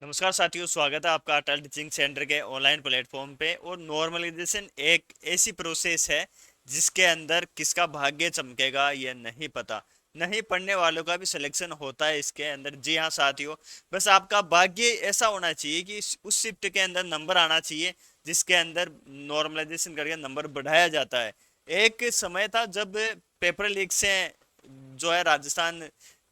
नमस्कार साथियों, स्वागत है आपका अटल टीचिंग सेंटर के ऑनलाइन प्लेटफॉर्म पे। और नॉर्मलाइजेशन एक ऐसी प्रोसेस है जिसके अंदर किसका भाग्य चमकेगा ये नहीं पता। नहीं पढ़ने वालों का भी सिलेक्शन होता है इसके अंदर। जी हाँ साथियों, बस आपका भाग्य ऐसा होना चाहिए कि उस शिफ्ट के अंदर नंबर आना चाहिए जिसके अंदर नॉर्मलाइजेशन करके नंबर बढ़ाया जाता है। एक समय था जब पेपर लीक से जो है राजस्थान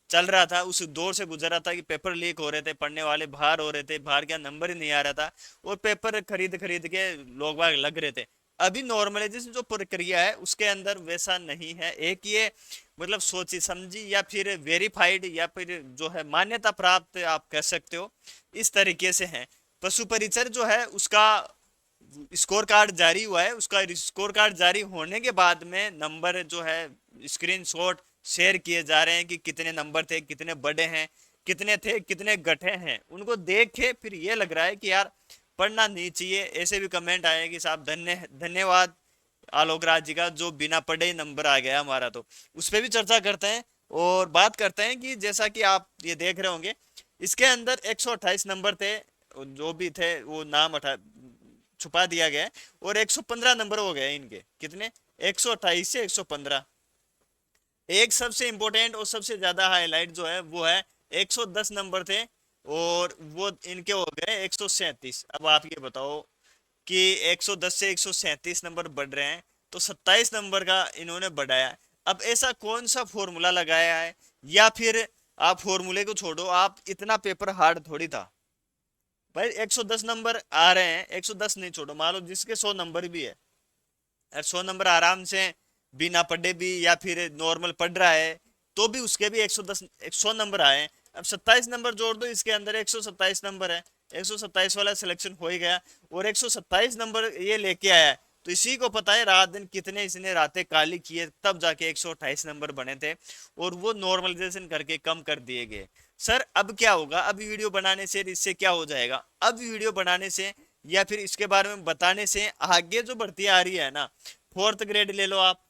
चल रहा था, उस दौर से गुजर रहा था कि पेपर लीक हो रहे थे, पढ़ने वाले बाहर हो रहे थे, बाहर का नंबर ही नहीं आ रहा था और पेपर खरीद खरीद के लोग बाग लग रहे थे। अभी नॉर्मलाइजेशन जो प्रक्रिया है उसके अंदर वैसा नहीं है। एक ये मतलब सोची समझी या फिर वेरीफाइड या फिर जो है मान्यता प्राप्त आप कह सकते हो, इस तरीके से है। पशु परिचर जो है उसका स्कोर कार्ड जारी हुआ है। उसका स्कोर कार्ड जारी होने के बाद में नंबर जो है स्क्रीनशॉट शेयर किए जा रहे हैं कि कितने नंबर थे, कितने बड़े हैं, कितने थे, कितने गठे हैं। उनको देख के फिर ये लग रहा है कि यार पढ़ना नहीं चाहिए। ऐसे भी कमेंट आए कि साहब धन्यवाद आलोक राज जी का, जो बिना पढ़े ही नंबर आ गया हमारा। तो उस पर भी चर्चा करते हैं और बात करते हैं कि जैसा कि आप ये देख रहे होंगे, इसके अंदर 128 नंबर थे। जो भी थे वो नाम छुपा दिया गया है और 115 नंबर हो गए इनके। कितने? 128 से 115। एक सबसे इंपॉर्टेंट और सबसे ज्यादा हाईलाइट जो है वो है 110 नंबर थे और वो इनके हो गए 137। अब आप ये बताओ कि 110 से 137 नंबर बढ़ रहे हैं तो 27 नंबर का इन्होंने बढ़ाया है। अब ऐसा कौन सा फॉर्मूला लगाया है? या फिर आप फॉर्मूले को छोड़ो, आप इतना पेपर हार्ड थोड़ी था भाई। 110 नंबर आ रहे हैं, 110 नहीं, छोड़ो, मान लो जिसके 100 नंबर भी है, 100 नंबर आराम से बिना पढ़े भी या फिर नॉर्मल पढ़ रहा है तो भी उसके भी 110 100 नंबर आए हैं। अब 27 नंबर जोड़ दो इसके अंदर, 127 नंबर है। 127 वाला सिलेक्शन हो ही गया और 127 नंबर ये लेके आया है। तो इसी को पता है रात दिन कितने इसने रातें काली की है, तब जाके 128 नंबर बने थे और वो नॉर्मलाइजेशन करके कम कर दिए गए। सर अब क्या होगा? अब वीडियो बनाने से इससे क्या हो जाएगा? अब वीडियो बनाने से या फिर इसके बारे में बताने से आगे जो भर्ती आ रही है ना, फोर्थ ग्रेड ले लो आप।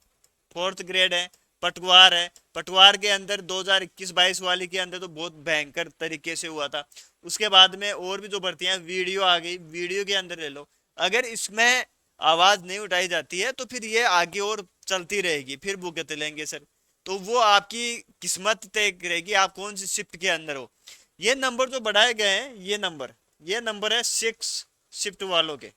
फोर्थ ग्रेड है, पटवार है। पटवार के अंदर 2021-22 वाली के अंदर तो बहुत भयंकर तरीके से हुआ था। उसके बाद में और भी जो भर्तियां, वीडियो आ गई, वीडियो के अंदर ले लो। अगर इसमें आवाज नहीं उठाई जाती है तो फिर ये आगे और चलती रहेगी, फिर भुगत लेंगे सर। तो वो आपकी किस्मत तय करेगी आप कौन सी शिफ्ट के अंदर हो। ये नंबर जो बढ़ाए गए हैं, ये नंबर है 6 शिफ्ट वालों के।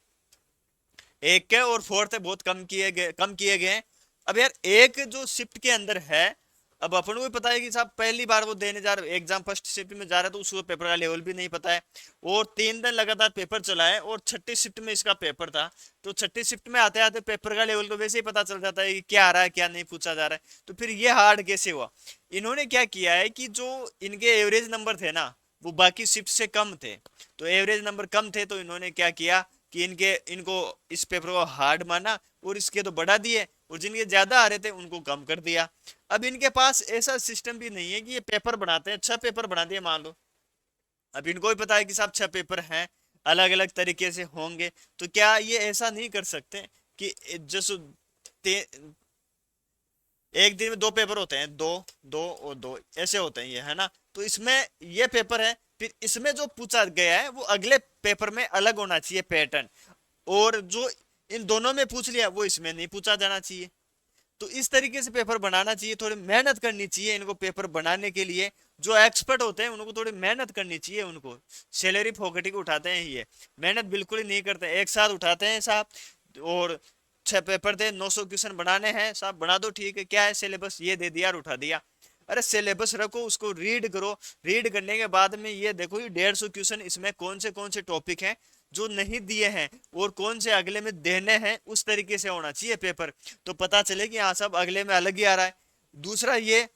एक के और फोर्थ है बहुत कम किए गए हैं। अब यार एक जो शिफ्ट के अंदर है, अब अपन को भी पता है कि साहब पहली बार वो देने जा रहे एग्जाम, फर्स्ट शिफ्ट में जा रहा है तो उसको पेपर का लेवल भी नहीं पता है। और 3 दिन लगातार पेपर चला है और छठी शिफ्ट में इसका पेपर था। तो छठी शिफ्ट में आते आते पेपर का लेवल तो वैसे ही पता चल जाता है कि क्या आ रहा है क्या नहीं पूछा जा रहा है। तो फिर ये हार्ड कैसे हुआ? इन्होंने क्या किया है कि जो इनके एवरेज नंबर थे ना, वो बाकी शिफ्ट से कम थे। तो एवरेज नंबर कम थे तो इन्होंने क्या किया कि इनको इस पेपर को हार्ड माना और इसके तो बढ़ा दिए, और जिनके ज्यादा आ रहे थे उनको कम कर दिया। अब इनके पास ऐसा सिस्टम भी नहीं है कि ये पेपर बनाते हैं, 6 पेपर बना दिए मान लो। अब इनको भी पता है कि साहब 6 पेपर हैं, अलग अलग तरीके से होंगे। तो क्या ये ऐसा नहीं कर सकते कि जैसे एक दिन में 2 पेपर होते हैं, दो दो और दो ऐसे होते हैं ये, है ना? तो इसमें ये पेपर है, फिर इसमें जो पूछा गया है वो अगले पेपर में अलग होना चाहिए पैटर्न। और जो इन दोनों में पूछ लिया वो इसमें नहीं पूछा जाना चाहिए। तो इस तरीके से पेपर बनाना चाहिए, थोड़ी मेहनत करनी चाहिए इनको पेपर बनाने के लिए। जो एक्सपर्ट होते हैं उनको थोड़ी मेहनत करनी चाहिए। उनको सैलरी फोकटी को उठाते हैं, ये मेहनत बिल्कुल ही नहीं करते, एक साथ उठाते हैं साहब। और 6 पेपर थे, 900 क्वेश्चन बनाने हैं साहब, बना दो, ठीक है, क्या है सिलेबस, ये दे दिया और उठा दिया। अरे सिलेबस रखो, उसको रीड करो। रीड करने के बाद में ये देखो ये 150 क्वेश्चन, इसमें कौन से टॉपिक हैं जो नहीं दिए हैं और कौन से अगले में देने हैं, उस तरीके से होना चाहिए पेपर। तो पता चले कि हाँ सब अगले में अलग ही आ रहा है। दूसरा ये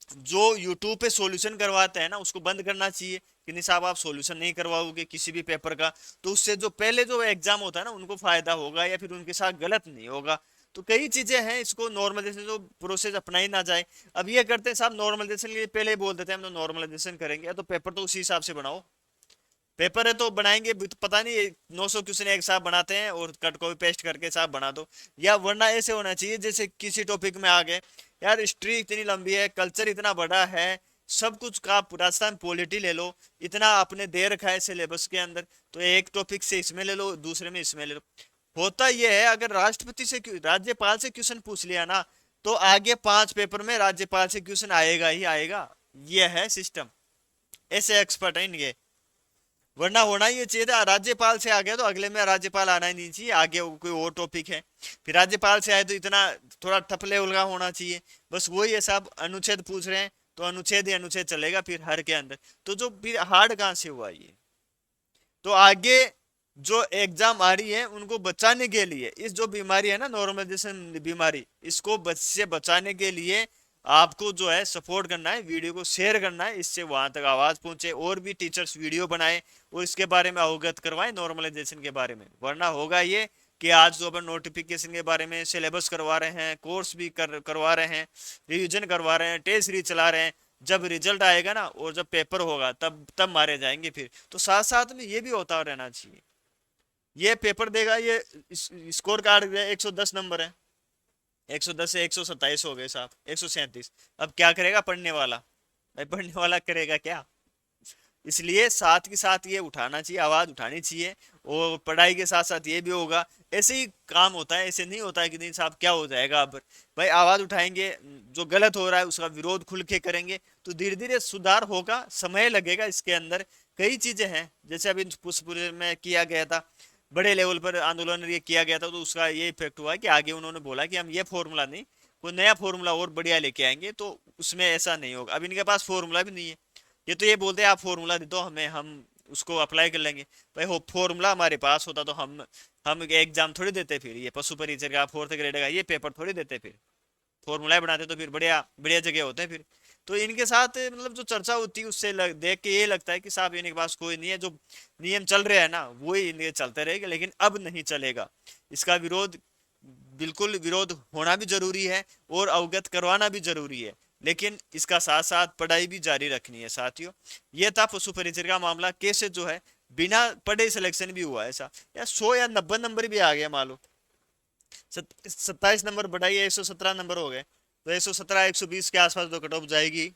जो यूट्यूब पे सॉल्यूशन करवाते हैं ना, उसको बंद करना चाहिए कि नहीं साहब आप सॉल्यूशन नहीं करवाओगे किसी भी पेपर का तो उससे जो पहले जो एग्जाम होता है ना उनको फायदा होगा या फिर उनके साथ गलत नहीं होगा। तो कई चीजें हैं, इसको नॉर्मलाइजेशन जो प्रोसेस अपनाई ना जाए। अब ये करते हैं साहब नॉर्मलाइजेशन के लिए पहले ही बोल देते हैं हम तो नॉर्मलाइजेशन करेंगे, तो पेपर तो उसी हिसाब से बनाओ। पेपर है तो बनाएंगे भी तो पता नहीं 900 क्वेश्चन एक साथ बनाते हैं और कट कॉपी पेस्ट करके साथ बना दो। या वरना ऐसे होना चाहिए जैसे किसी टॉपिक में आ गए, यार हिस्ट्री इतनी लंबी है, कल्चर इतना बड़ा है, सब कुछ का राजस्थान पॉलिटी ले लो, इतना आपने दे रखा है सिलेबस के अंदर, तो एक टॉपिक से इसमें ले लो, दूसरे में इसमें ले लो। होता यह है, अगर राष्ट्रपति से राज्यपाल से क्वेश्चन पूछ लिया ना, तो आगे 5 पेपर में राज्यपाल से क्वेश्चन आएगा ही आएगा। ये है सिस्टम, ऐसे एक्सपर्ट है इनके। वरना होना ये चाहिए था, राज्यपाल से आ गया तो अगले में राज्यपाल आना ही नहीं चाहिए, आगे कोई और टॉपिक है। फिर राज्यपाल से आए तो इतना थोड़ा टप लेवल का होना चाहिए। बस वही है साहब, अनुच्छेद पूछ रहे हैं तो अनुच्छेद ही अनुच्छेद चलेगा फिर हर के अंदर। तो जो फिर हार्ड कहाँ से हुआ ये? तो आगे जो एग्जाम आ रही है उनको बचाने के लिए, इस जो बीमारी है ना नॉर्मलाइजेशन बीमारी, इसको से बचाने के लिए आपको जो है सपोर्ट करना है, वीडियो को शेयर करना है, इससे वहां तक आवाज पहुंचे, और भी टीचर्स वीडियो बनाए और इसके बारे में अवगत करवाएं नॉर्मलाइजेशन के बारे में। वरना होगा ये कि आज जो अपन नोटिफिकेशन के बारे में सिलेबस करवा रहे हैं, कोर्स भी करवा रहे हैं, रिविजन करवा रहे हैं, टेस्ट सीरीज चला रहे हैं, जब रिजल्ट आएगा ना और जब पेपर होगा तब तब मारे जाएंगे फिर। तो साथ साथ में ये भी होता रहना चाहिए। ये पेपर देगा, ये स्कोर कार्ड 110 नंबर है, 110 से 127 हो गए साहब, 137। अब क्या करेगा पढ़ने वाला? भाई पढ़ने वाला करेगा क्या? इसलिए साथ के साथ ये उठाना चाहिए, आवाज उठानी चाहिए, और पढ़ाई के साथ साथ ये भी होगा। ऐसे ही काम होता है, ऐसे नहीं होता है कि नहीं साहब क्या हो जाएगा। अब भाई आवाज उठाएंगे, जो गलत हो रहा है उसका विरोध खुल के करेंगे तो धीरे धीरे सुधार होगा, समय लगेगा इसके अंदर। कई चीजें हैं, जैसे अभी पुष्पपुर में किया गया था, बड़े लेवल पर आंदोलन ये किया गया था, तो उसका ये इफेक्ट हुआ कि आगे उन्होंने बोला कि हम ये फॉर्मूला नहीं, कोई नया फॉर्मूला और बढ़िया लेके आएंगे, तो उसमें ऐसा नहीं होगा। अब इनके पास फॉर्मूला भी नहीं है, ये तो ये बोलते हैं आप फॉर्मूला दे दो हमें, हम उसको अप्लाई कर लेंगे। भाई हो फॉर्मूला हमारे पास होता तो हम एग्जाम थोड़ी देते, फिर ये पशु परिचर का 4th ग्रेड का ये पेपर थोड़ी देते, फिर फॉर्मूला बनाते तो फिर बढ़िया बढ़िया जगह होते हैं फिर। तो इनके साथ मतलब जो चर्चा होती है उससे देख के ये लगता है कि साहब इनके पास कोई नहीं है, जो नियम चल रहे हैं ना वही इनके चलते रहेगा, लेकिन अब नहीं चलेगा। इसका विरोध, बिल्कुल विरोध होना भी जरूरी है और अवगत करवाना भी जरूरी है, लेकिन इसका साथ साथ पढ़ाई भी जारी रखनी है साथियों। ये था पशु परिचर का मामला, कैसे जो है बिना पढ़े सिलेक्शन भी हुआ ऐसा, या 100 या 90 नंबर भी आ गया मान लो, 27 नंबर बढ़ाइए 117 नंबर हो गए, तो 117 120 के आसपास तो कट ऑफ जाएगी,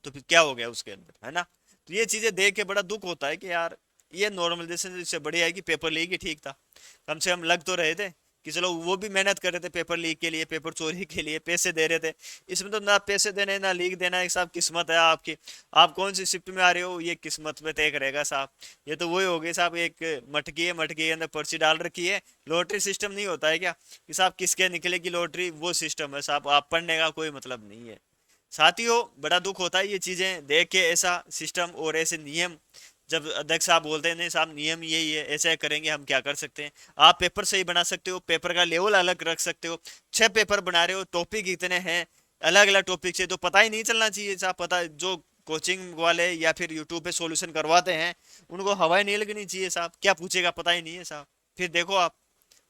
तो फिर क्या हो गया उसके अंदर, है ना। तो ये चीजें देख के बड़ा दुख होता है कि यार ये नॉर्मलाइजेशन से बढ़िया है कि पेपर लीक ही ठीक था। कम से कम लग तो रहे थे कि चलो वो भी मेहनत कर रहे थे पेपर लीक के लिए, पेपर चोरी के लिए पैसे दे रहे थे। इसमें तो ना पैसे देने ना लीक देना, एक साहब किस्मत है आपकी, आप कौन सी शिफ्ट में आ रहे हो ये किस्मत पे तय करेगा साहब। ये तो वही हो गई साहब, एक मटकी है, मटकी के अंदर पर्ची डाल रखी है, लॉटरी सिस्टम नहीं होता है क्या कि साहब किसके निकलेगी लॉटरी, वो सिस्टम है साहब, आप पढ़ने का कोई मतलब नहीं है। साथियों बड़ा दुख होता है ये चीजें देख के, ऐसा सिस्टम और ऐसे नियम, जब अध्यक्ष साहब बोलते हैं नहीं साहब नियम यही है, ऐसा करेंगे, हम क्या कर सकते हैं। आप पेपर सही बना सकते हो, पेपर का लेवल अलग रख सकते हो, 6 पेपर बना रहे हो, टॉपिक इतने हैं, अलग अलग टॉपिक से, तो पता ही नहीं चलना चाहिए साहब। पता जो कोचिंग वाले या फिर यूट्यूब पे सॉल्यूशन करवाते हैं उनको हवाई नहीं लगनी चाहिए साहब, क्या पूछेगा पता ही नहीं है साहब। फिर देखो आप,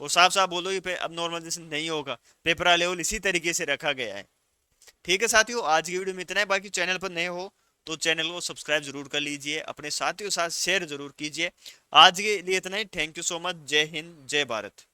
वो साफ साफ बोलो ये अब नॉर्मलाइजेशन नहीं होगा, पेपर का लेवल इसी तरीके से रखा गया है। ठीक है साथियों, आज की वीडियो में इतना है। बाकी चैनल पर नए हो तो चैनल को सब्सक्राइब जरूर कर लीजिए, अपने साथियों के साथ शेयर जरूर कीजिए। आज के लिए इतना ही, थैंक यू सो मच, जय हिंद जय भारत।